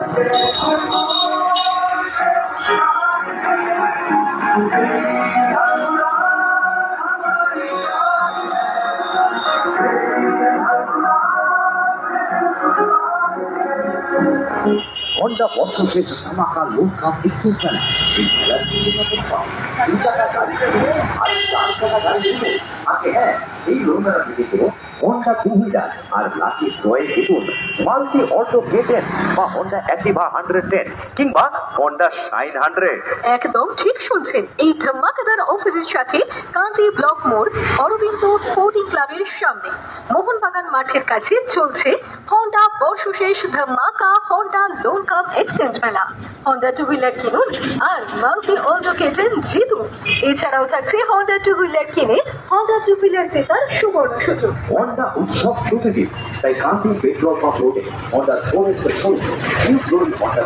Honda বর্ষশেষ ধামাকা লোক কাপ এক্সচেঞ্জ মেলা। এই মেলার বিভিন্ন দু চাকা গাড়ি কিনে আর চার চাকা গাড়ি কিনে আগে এই লোন মেলা থেকে হন্ডা টু হুইলার আর লাকি ড্রয়ে জিতুন মাল্টি অটো K10 বা হন্ডা অ্যাক্টিভা 110 কিংবা হন্ডা শাইন 100। একদম ঠিক শুনছেন, এই ধামাকাদার অফারের সাথে কান্দি ব্লক মোড় অরবিন্দ স্পোর্টিং ক্লাবের সামনে মোহনবাগান মাঠের কাছে চলছে হন্ডা বর্ষশেষ ধামাকা হন্ডা লোন কাপ এক্সচেঞ্জ মেলা। হন্ডা টু হুইলার কিনুন আর মারুতি অল্টো K10 জিতুন। এছাড়াও থাকছে হন্ডা টু হুইলার কিনে হন্ডা টু হুইলার জেতার সুবর্ণ সুযোগ। হন্ডা উৎসব প্রতিদিন, তাই কান্দি পেট্রোল পাম্প রোডে হন্ডা ফোরেস্টের সঙ্গে নিউ গ্লোরি হন্ডা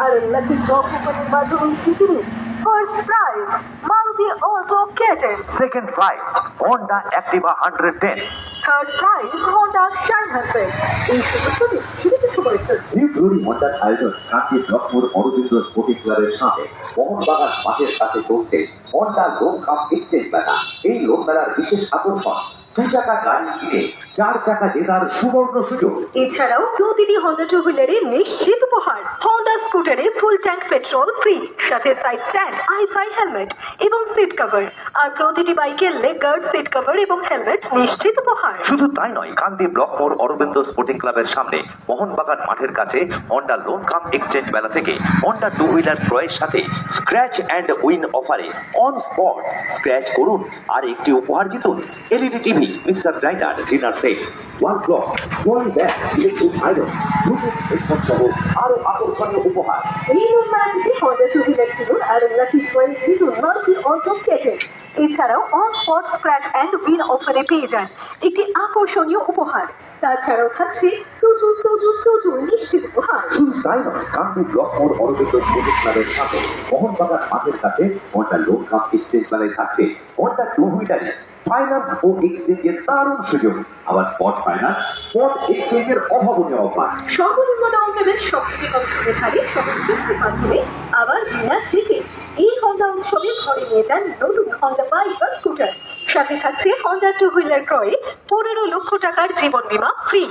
আর লাকি ড্র কুপনের মাধ্যমে জিতুন first prize Maruti Alto K10, second prize Honda Activa 110, third prize Honda Shine 100। এই সুযোগটি শুরুতে শুভেচ্ছা। নিউ গ্লোরি হন্ডার আয়োজন কান্দি ব্লক মোড় অরবিন্দ স্পোর্টিং ক্লাবের সামনে মোহনবাগান মাঠের কাছে চলছে হন্ডা লোন কাপ এক্সচেঞ্জ মেলা। এই লোন মেলার বিশেষ আকর্ষণ দু চাকা গাড়ি কিনে চার চাকা জেতার সুবর্ণ সুযোগ। এছাড়াও প্রতিটি হন্ডা টু হুইলারে নিশ্চিত উপহার, হন্ডা স্কুটারে ফুল ট্যাঙ্ক পেট্রোল ফ্রি, সাথে সাইড স্ট্যান্ড, আইফাই হেলমেট এবং সিট কভার। আর প্রতিটি বাইকে লেগ গার্ড, সিট কভার এবং হেলমেট নিশ্চিত উপহার। শুধু তাই নয়, কান্দি ব্লক মোড় অরবিন্দ স্পোর্টিং ক্লাবের সামনে মোহনবাগান মাঠের কাছে হন্ডা লোন কাপ এক্সচেঞ্জ মেলা থেকে হন্ডা টু হুইলার ক্রয়ের সাথে স্ক্র্যাচ অ্যান্ড উইন অফারে অন স্পট স্ক্র্যাচ করুন আর একটি উপহার জিতুন। LED TV, mixer grinder, dinner set, wall clock, trolley bag, electric iron, bluetooth headphone সহ আরো আকর্ষণীয় উপহার। এই লোন মেলা থেকে হন্ডা টু হুইলার কিনুন আর লাকি ড্রয়ে জিতুন মারুতি অল্টো K10। এছাড়াও on spot scratch and win অফারে পেয়ে যান একটি আকর্ষণীয় উপহার। তাছাড়াও থাকছে প্রচুর প্রচুর প্রচুর নিশ্চিত উপহার। শুধু তাই নয়, কান্দি ব্লক মোড় অরবিন্দ স্পোর্টিং ক্লাবের সাথে মোহনবাগান মাঠের কাছে হন্ডা লোন কাপ এক্সচেঞ্জ মেলায় থাকছে হন্ডা টু হুইলারে ফাইন্যান্স ও এক্সচেঞ্জের দারুণ সুযোগ, আবার স্পট ফাইন্যান্স, স্পট এক্সচেঞ্জের অভাবনীয় অফার। সর্বনিম্ন ডাউন পেমেন্ট, সবথেকে কম সুদের হারে, সহজ কিস্তির মাধ্যমে, আবার বিনা চেকে। এই হন্ডা উৎসবে ঘরে নিয়ে যান নতুন হন্ডা বাইক বা স্কুটার। সাথে থাকছে হন্ডা টু হুইলার ক্রয়ে 15 লক্ষ টাকার জীবন বীমা ফ্রি,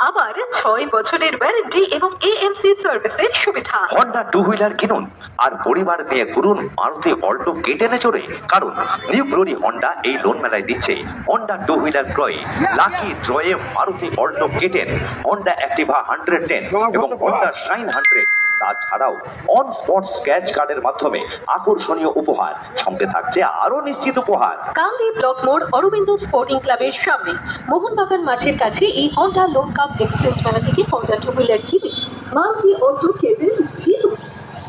আবার 6 বছরের ওয়ারেন্টি এবং এএমসি সার্ভিসের সুবিধা। হন্ডা টু হুইলার কিনুন আর পরিবার নিয়ে ঘুরুন মারুতি অল্টো K10 চড়ে, কারণ নিউ গ্লোরি হন্ডা এই লোন মেলায় দিচ্ছে হন্ডা টু হুইলার ক্রয়ে লাকি ড্রয়ে Maruti Alto K10, Honda Activa 110 এবং হন্ডা শাইন 100। তাছাড়াও অন স্পট স্ক্র্যাচ কার্ডের মাধ্যমে আকর্ষণীয় উপহার, সঙ্গে থাকছে আরো নিশ্চিত উপহার। কান্দি ব্লক মোড় অরবিন্দ স্পোর্টিং ক্লাবের সামনে মোহনবাগান মাঠের কাছে এই হন্ডা লোন কাপ এক্সচেঞ্জ মেলা থেকে হন্ডা টু হুইলার কিনে মারুতি অল্টো K10 জিতুন।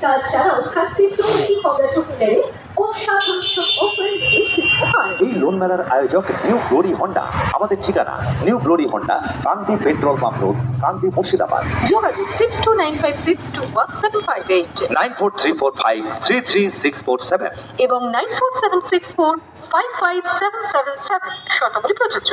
তাছাড়াও থাকছে প্রতিটি হন্ডা টু হুইলারে অসাধারণ অফার নিশ্চিত উপহার। এই লোন মেলার আয়োজক নিউ গ্লোরি হন্ডা। আমাদের ঠিকানা নিউ গ্লোরি হন্ডা, কান্দি পেট্রোল পাম্প রোড, কান্দি মুর্শিদাবাদ। যোগাযোগ 6295621758 9434533647 এবং 9476455777 শতকরি প্রযোজ্য।